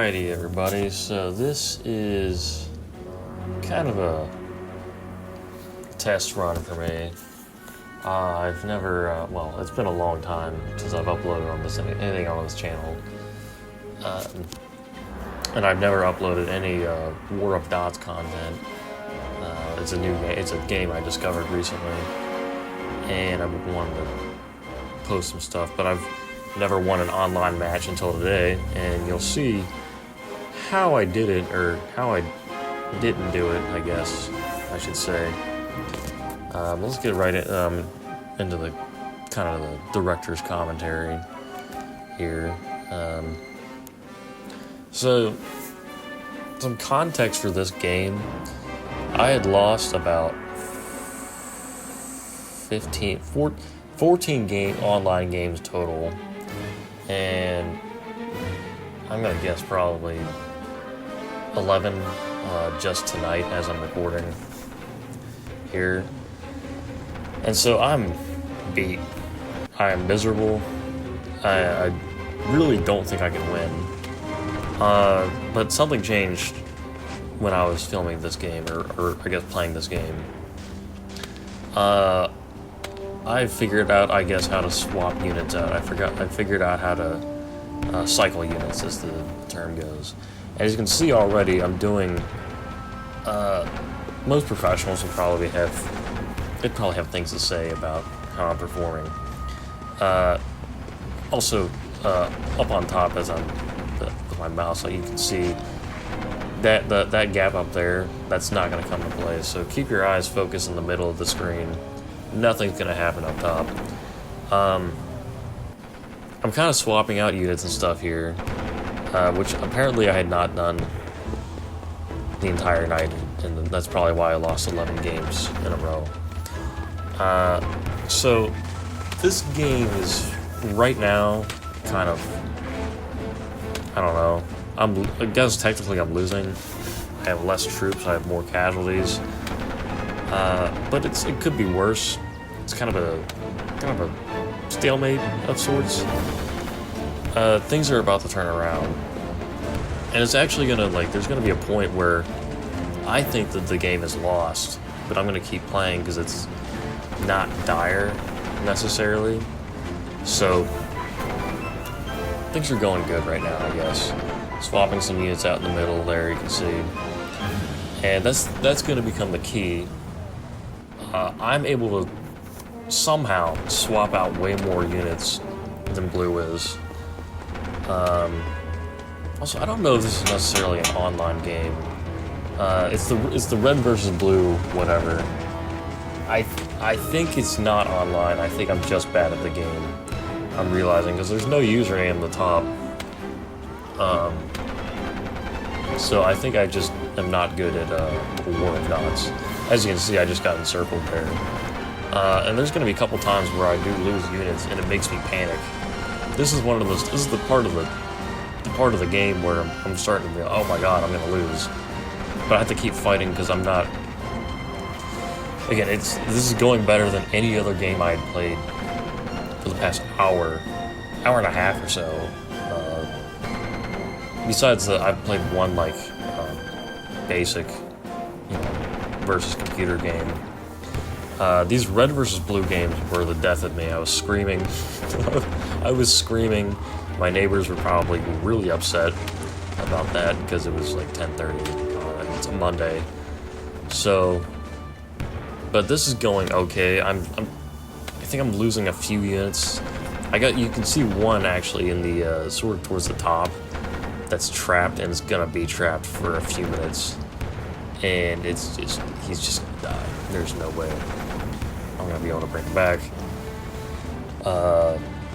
Alrighty, everybody, so this is kind of a test run for me. I've never, well, it's been a long time since I've uploaded on this anything on this channel. And I've never uploaded any War of Dots content. It's a new game, it's a game I discovered recently, and I've wanted to post some stuff, but I've never won an online match until today, and you'll see how I did it, or how I didn't do it, I guess I should say. Let's get right into the kind of the director's commentary here. So, some context for this game. I had lost about 14 online games total, and I'm gonna guess probably 11 just tonight as I'm recording here. And so I'm beat. I am miserable. I really don't think I can win. But something changed when I was filming this game, or I guess playing this game. I figured out, I guess, how to swap units out. I figured out how to cycle units, as the term goes. And as you can see already, I'm doing. Most professionals will probably have things to say about how I'm performing. Also, up on top, as I'm with my mouse, so you can see that gap up there. That's not going to come into play. So keep your eyes focused in the middle of the screen. Nothing's going to happen up top. I'm kind of swapping out units and stuff here, which apparently I had not done the entire night, and that's probably why I lost 11 games in a row. So this game is right now kind of, I don't know. I guess technically I'm losing. I have less troops. I have more casualties. But it could be worse. It's kind of a stalemate of sorts. Things are about to turn around, and it's actually gonna, like, there's gonna be a point where I think that the game is lost, but I'm gonna keep playing because it's not dire necessarily. So things are going good right now, I guess. Swapping some units out in the middle there, you can see, and that's gonna become the key. I'm able to somehow swap out way more units than blue is. Also, I don't know if this is necessarily an online game. It's the red versus blue, whatever. I think it's not online. I think I'm just bad at the game. I'm realizing, because there's no username at the top. So I think I just am not good at War of Dots. As you can see, I just got encircled there. And there's going to be a couple times where I do lose units, and it makes me panic. This is one of those. This is the part of the game where I'm starting to be, oh my god, I'm going to lose. But I have to keep fighting because I'm not. Again, this is going better than any other game I had played for the past hour and a half or so. Besides I've played one basic, versus computer game. These red versus blue games were the death of me. I was screaming. I was screaming. My neighbors were probably really upset about that because it was like 10:30. It's a Monday. So, but this is going okay. I think I'm losing a few units. You can see one actually in the sort of towards the top that's trapped, and it's gonna be trapped for a few minutes. And he's just gonna die. There's no way I'm gonna be able to bring him back.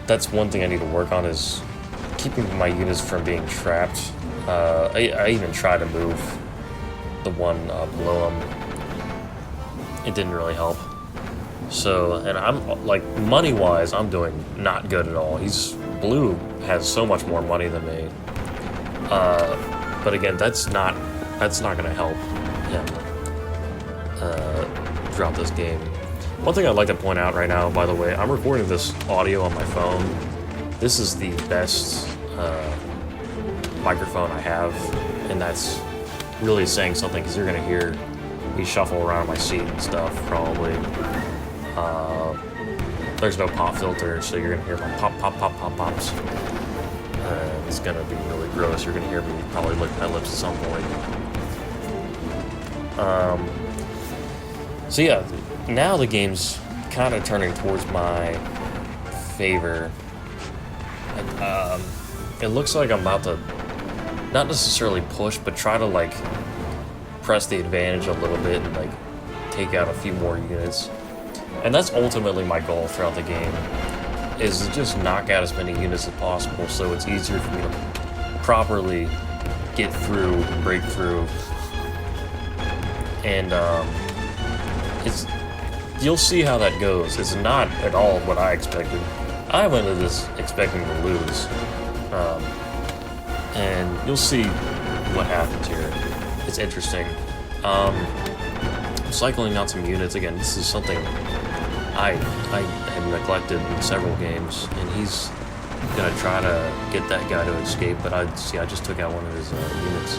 That's one thing I need to work on, is keeping my units from being trapped. I even tried to move the one below him. It didn't really help. So, and I'm like, money-wise, I'm doing not good at all. Blue has so much more money than me. But again, that's not gonna help him throughout this game. One thing I'd like to point out right now, by the way, I'm recording this audio on my phone. This is the best microphone I have, and that's really saying something because you're gonna hear me shuffle around my seat and stuff probably. There's no pop filter, so you're gonna hear my pop pops. It's gonna be really gross. You're gonna hear me probably lick my lips at some point. So yeah, now the game's kind of turning towards my favor. It looks like I'm about to not necessarily push, but try to like press the advantage a little bit and like take out a few more units. And that's ultimately my goal throughout the game, is to just knock out as many units as possible so it's easier for me to properly get through and break through. And you'll see how that goes. It's not at all what I expected. I went into this expecting to lose. And you'll see what happens here. It's interesting. I'm cycling out some units. Again, this is something I had neglected in several games, and he's gonna try to get that guy to escape, but I just took out one of his units.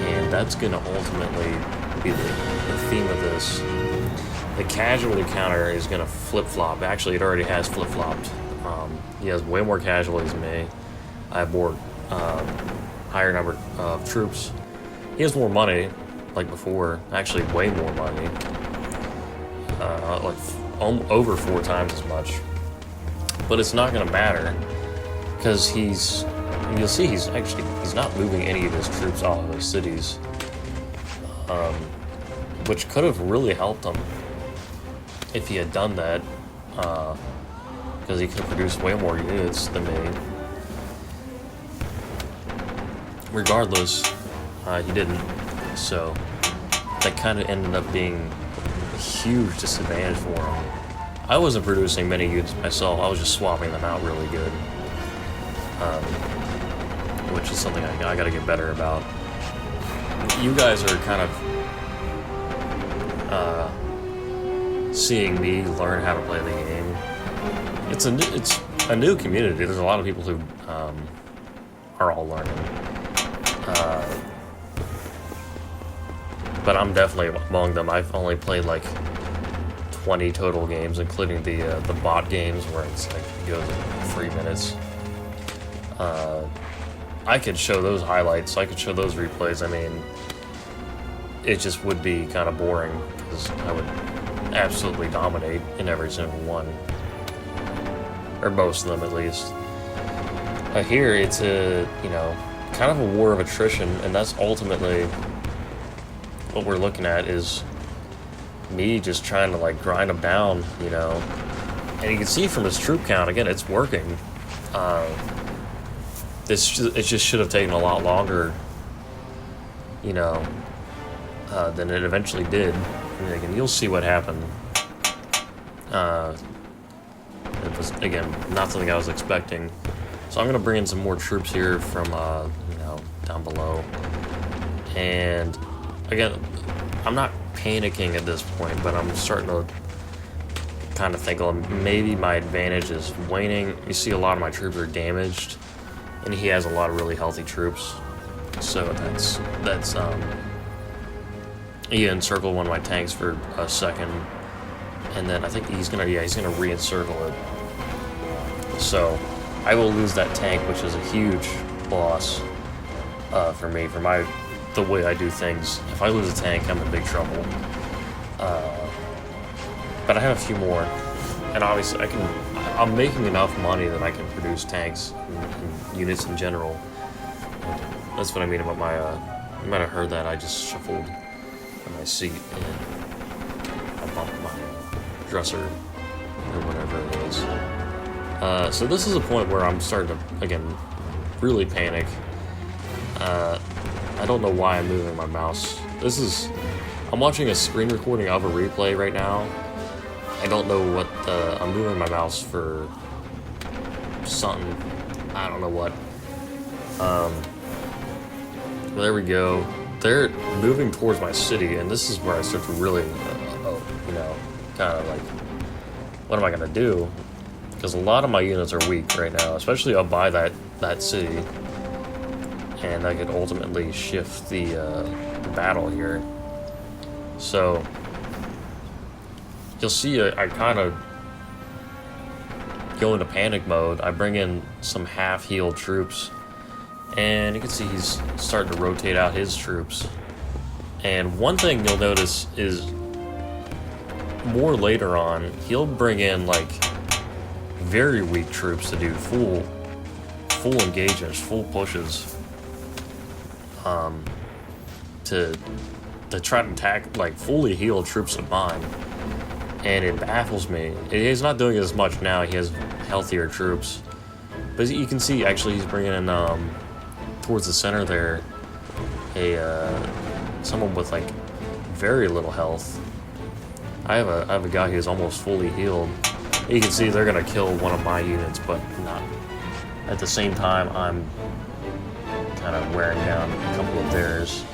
And that's gonna ultimately be the theme of this. The casualty counter is gonna flip-flop. Actually, it already has flip-flopped. He has way more casualties than me. I have more higher number of troops. He has more money, like before. Actually, way more money. Like over 4 times as much. But it's not gonna matter because you'll see he's not moving any of his troops out of those cities, which could have really helped him if he had done that, because he could have produced way more units than me. Regardless, he didn't, so that kind of ended up being a huge disadvantage for him. I wasn't producing many units myself, I was just swapping them out really good, which is something I gotta get better about. You guys are kind of seeing me learn how to play the game. It's a new community. There's a lot of people who are all learning. But I'm definitely among them. I've only played like 20 total games, including the bot games where it's like it goes in 3 minutes. I could show those highlights. I could show those replays. I mean, it just would be kind of boring because I would absolutely dominate in every single one, or most of them at least. Here it's kind of a war of attrition, and that's ultimately what we're looking at, is me just trying to like grind them down, and you can see from his troop count, again, it's working. It just should have taken a lot longer, than it eventually did. And again, you'll see what happened. It was, again, not something I was expecting. So I'm going to bring in some more troops here from, down below. And, again, I'm not panicking at this point, but I'm starting to kind of think, well, maybe my advantage is waning. You see a lot of my troops are damaged, and he has a lot of really healthy troops. So that's he encircled one of my tanks for a second, and then I think he's gonna re-encircle it. So I will lose that tank, which is a huge loss for me, for the way I do things. If I lose a tank, I'm in big trouble. But I have a few more, and obviously I'm making enough money that I can produce tanks and units in general. That's what I mean about my. You might have heard that I just shuffled in my seat and I bumped my dresser or whatever it is. So this is a point where I'm starting to, again, really panic. I don't know why I'm moving my mouse. I'm watching a screen recording of a replay right now. I don't know what I'm moving my mouse for something. I don't know what. There we go. They're moving towards my city, and this is where I start to really, kind of like, what am I gonna do? Because a lot of my units are weak right now, especially up by that city. and that could ultimately shift the battle here. So you'll see I kind of go into panic mode. I bring in some half-healed troops, and you can see he's starting to rotate out his troops. And one thing you'll notice is more later on, he'll bring in like very weak troops to do full engagements, full pushes, to try to attack like fully healed troops of mine. And it baffles me. He's not doing it as much now. He has healthier troops, but you can see actually he's bringing in towards the center there someone with like very little health. I have a guy who's almost fully healed. You can see they're gonna kill one of my units, but not at the same time. I'm kind of wearing down a couple of theirs.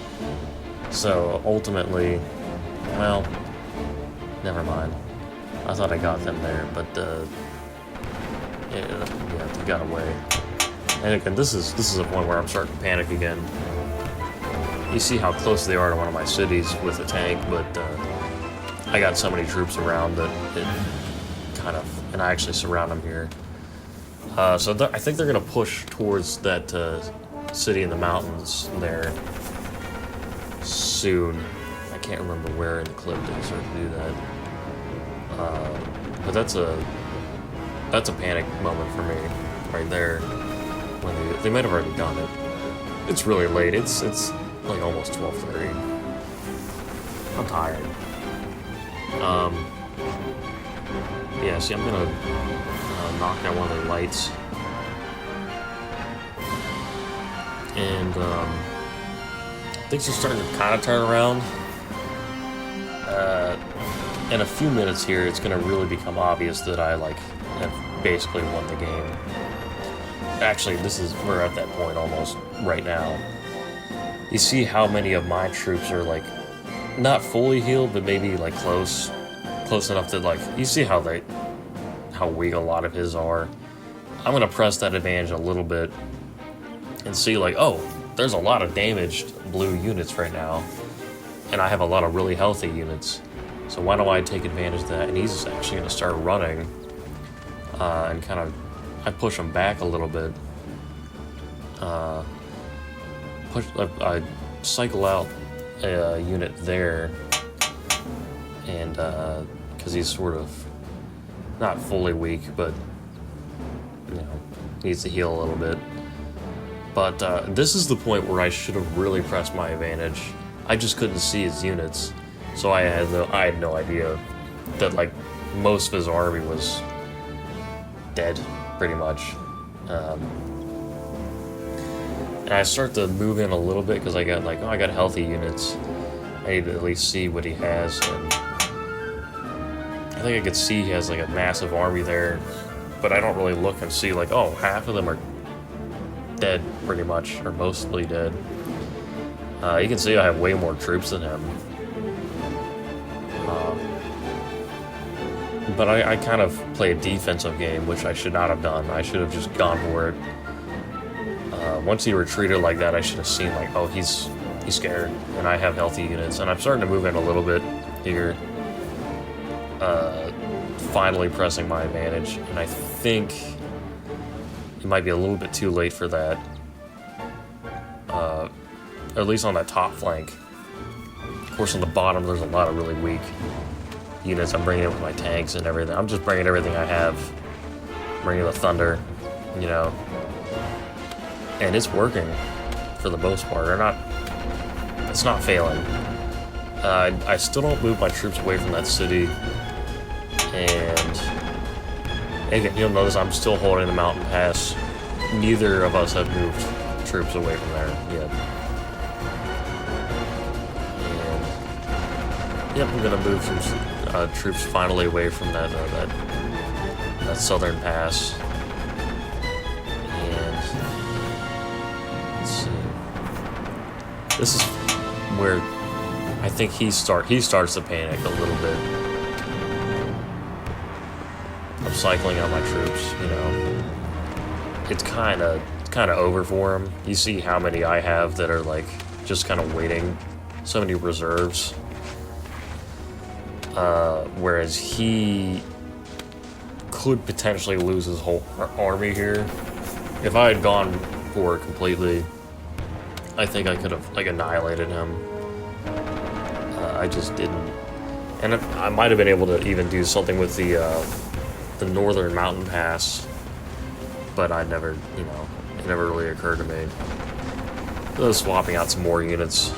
So ultimately, well, never mind. I thought I got them there, but yeah, they got away. And again, this is a point where I'm starting to panic again. You see how close they are to one of my cities with a tank, but I got so many troops around that it kind of, and I actually surround them here. So I think they're gonna push towards that city in the mountains there soon. I can't remember where in the clip they start to do that. But that's a panic moment for me right there. When they might have already done it. It's really late. It's like almost 12:30. I'm tired. Yeah. See, I'm gonna knock down one of the lights, and things are starting to kind of turn around. In a few minutes here, it's going to really become obvious that I have basically won the game. Actually, we're at that point almost right now. You see how many of my troops are like not fully healed, but maybe like close enough that you see how weak a lot of his are. I'm going to press that advantage a little bit and see oh, there's a lot of damaged blue units right now, and I have a lot of really healthy units. So why don't I take advantage of that? And he's actually going to start running, and kind of, I push him back a little bit. I cycle out a unit there, and because he's sort of not fully weak, but needs to heal a little bit. But this is the point where I should have really pressed my advantage. I just couldn't see his units. So I had no idea that most of his army was dead, pretty much. And I start to move in a little bit because I got I got healthy units. I need to at least see what he has. And I think I could see he has a massive army there, but I don't really look and see oh, half of them are dead, pretty much, or mostly dead. You can see I have way more troops than him. But I kind of play a defensive game, which I should not have done. I should have just gone for it. Once he retreated like that, I should have seen oh, he's scared, and I have healthy units, and I'm starting to move in a little bit here. Finally pressing my advantage, and I think it might be a little bit too late for that. At least on that top flank. Of course, on the bottom, there's a lot of really weak units. I'm bringing it with my tanks and everything. I'm just bringing everything I have. Bringing the thunder, and it's working for the most part. It's not failing. I still don't move my troops away from that city, and again, you'll notice I'm still holding the mountain pass. Neither of us have moved troops away from there yet. And yep, I'm gonna move some troops finally away from that southern pass. And let's see. This is where I think he starts to panic a little bit. I'm cycling out my troops, It's kind of kind of over for him. You see how many I have that are like just kind of waiting. So many reserves. Whereas he could potentially lose his whole army here. If I had gone for it completely, I think I could have like annihilated him. I just didn't, and I might have been able to even do something with the northern mountain pass, but I never, you know, it never really occurred to me. So swapping out some more units,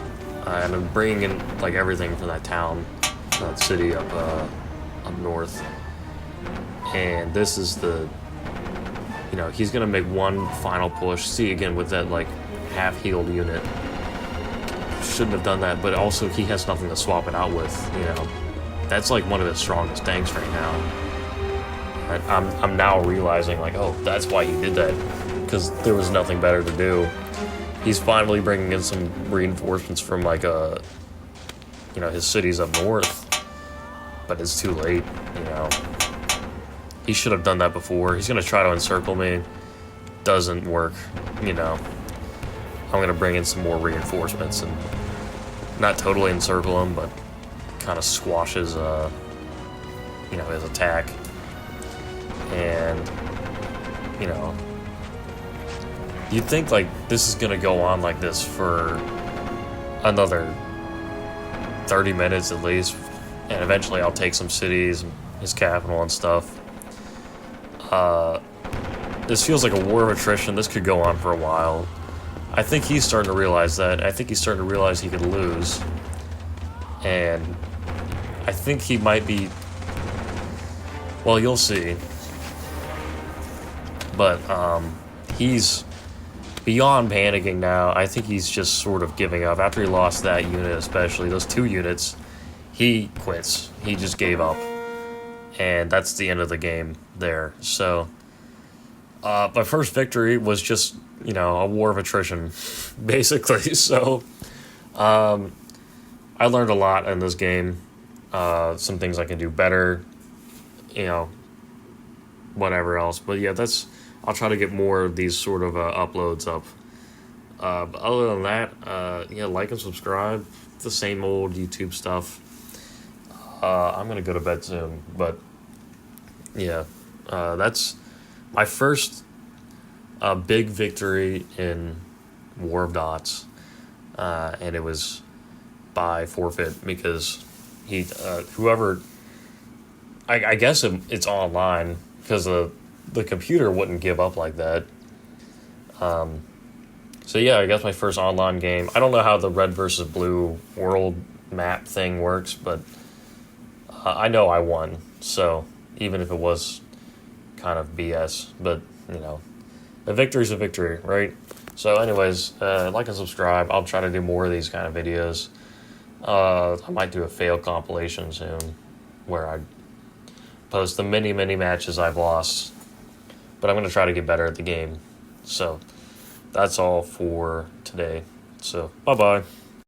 and I'm bringing in like everything from that town, that city up north. And this is the, you know, he's gonna make one final push. See, again, with that like half-healed unit, shouldn't have done that, but also he has nothing to swap it out with, you know. That's like one of his strongest tanks right now. I'm now realizing, like, oh, that's why he did that, because there was nothing better to do. He's finally bringing in some reinforcements from, like, you know, his cities up north, but it's too late, you know. He should have done that before. He's going to try to encircle me. Doesn't work, you know. I'm going to bring in some more reinforcements and not totally encircle him, but kind of squash his, you know, his attack. And, you know, you'd think, like, this is going to go on like this for another 30 minutes at least, and eventually I'll take some cities, his capital and stuff. This feels like a war of attrition. This could go on for a while. I think he's starting to realize that. I think he's starting to realize he could lose. And I think he might be... Well, you'll see. But he's beyond panicking now. I think he's just sort of giving up. After he lost that unit, especially, those 2 units, he quits. He just gave up. And that's the end of the game there. So, my first victory was just, you know, a war of attrition, basically. So, I learned a lot in this game. Some things I can do better, you know, whatever else. But yeah, I'll try to get more of these sort of uploads up. But other than that, yeah, like and subscribe. The same old YouTube stuff. I'm going to go to bed soon, but yeah, that's my first big victory in War of Dots, and it was by forfeit because whoever, I guess it's online because the computer wouldn't give up like that. So yeah, I guess my first online game. I don't know how the red versus blue world map thing works, but I know I won, so even if it was kind of BS, but, you know, a victory's a victory, right? So anyways, like and subscribe. I'll try to do more of these kind of videos. I might do a fail compilation soon where I post the many matches I've lost, but I'm going to try to get better at the game. So that's all for today. So bye-bye.